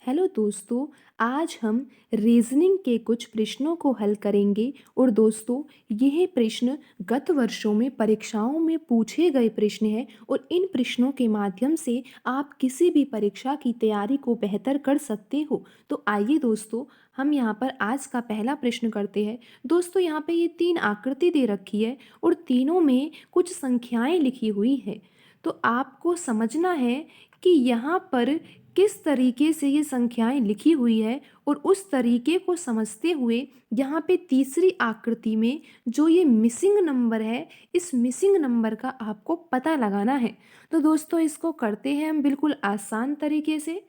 Hello दोस्तों। आज हम रीजनिंग के कुछ प्रश्नों को हल करेंगे और दोस्तों यह प्रश्न गत वर्षों में परीक्षाओं में पूछे गए प्रश्न हैं और इन प्रश्नों के माध्यम से आप किसी भी परीक्षा की तैयारी को बेहतर कर सकते हो। तो आइए दोस्तों हम यहाँ पर आज का पहला प्रश्न करते हैं। दोस्तों यहाँ पे ये 3 आकृति दे रखी है और तीनों में कुछ संख्याएं लिखी हुई है। तो आपको समझना है कि यहाँ पर किस तरीके से ये संख्याएं लिखी हुई है और उस तरीके को समझते हुए यहाँ पे तीसरी आकृति में जो ये मिसिंग नंबर है, इस मिसिंग नंबर का आपको पता लगाना है। तो दोस्तों इसको करते हैं हम बिल्कुल आसान तरीके से।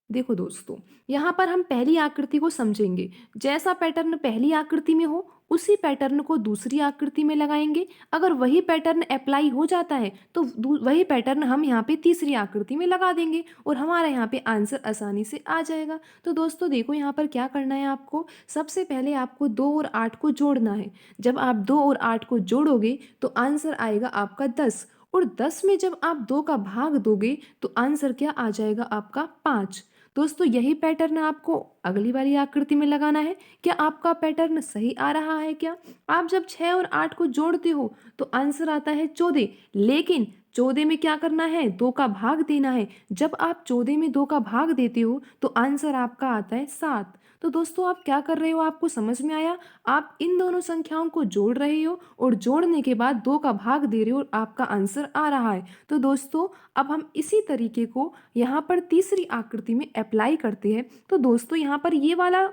देखो दोस्तों, यहाँ पर हम पहली आकृति को समझेंगे। जैसा पैटर्न पहली आकृति में हो उसी पैटर्न को दूसरी आकृति में लगाएंगे। अगर वही पैटर्न अप्लाई हो जाता है तो वही पैटर्न हम यहाँ पे तीसरी आकृति में लगा देंगे और हमारा यहाँ पे आंसर आसानी से आ जाएगा। तो दोस्तों देखो यहाँ पर क्या करना है आपको। सबसे पहले आपको 2 और 8 को जोड़ना है। जब आप 2 और 8 को जोड़ोगे तो आंसर आएगा आपका 10 और 10 में जब आप 2 का भाग दोगे तो आंसर क्या आ जाएगा आपका 5। दोस्तों यही पैटर्न आपको अगली वाली आकृति में लगाना है। क्या आपका पैटर्न सही आ रहा है? क्या आप जब 6 और 8 को जोड़ते हो तो आंसर आता है 14, लेकिन 14 में क्या करना है? 2 का भाग देना है। जब आप 14 में 2 का भाग देते हो तो आंसर आपका आता है 7। तो दोस्तों आप क्या कर रहे हो, आपको समझ में आया? आप इन दोनों संख्याओं को जोड़ रहे हो और जोड़ने के बाद 2 का भाग दे रहे हो और आपका आंसर आ रहा है। तो दोस्तों अब हम इसी तरीके को यहाँ पर तीसरी आकृति में अप्लाई करते हैं। तो दोस्तों यहाँ पर ये वाला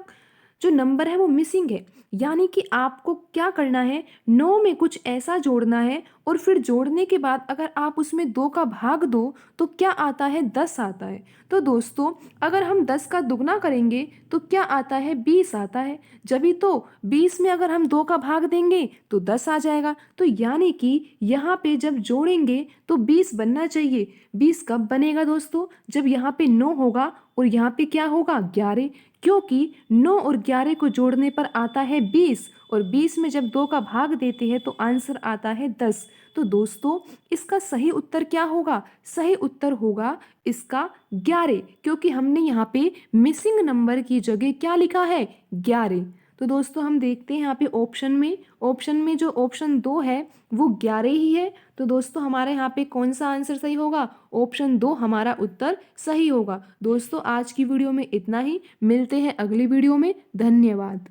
जो नंबर है वो मिसिंग है, यानी कि आपको क्या करना है, 9 में कुछ ऐसा जोड़ना है और फिर जोड़ने के बाद अगर आप उसमें 2 का भाग दो तो क्या आता है? 10 आता है। तो दोस्तों अगर हम 10 का दुगना करेंगे तो क्या आता है? 20 आता है। जभी तो 20 में अगर हम 2 का भाग देंगे तो 10 आ जाएगा। तो यानी कि यहाँ पे जब जोड़ेंगे तो 20 बनना चाहिए। 20 कब बनेगा दोस्तों? जब यहाँ पे 9 होगा और यहाँ पे क्या होगा? 11, क्योंकि 9 और 11 को जोड़ने पर आता है 20 और 20 में जब 2 का भाग देते हैं तो आंसर आता है 10। तो दोस्तों इसका सही उत्तर क्या होगा? सही उत्तर होगा इसका 11, क्योंकि हमने यहाँ पे मिसिंग नंबर की जगह क्या लिखा है? 11। तो दोस्तों हम देखते हैं यहाँ पे ऑप्शन में जो ऑप्शन 2 है वो 11 ही है। तो दोस्तों हमारे यहाँ पे कौन सा आंसर सही होगा? ऑप्शन 2 हमारा उत्तर सही होगा। दोस्तों आज की वीडियो में इतना ही, मिलते हैं अगली वीडियो में। धन्यवाद।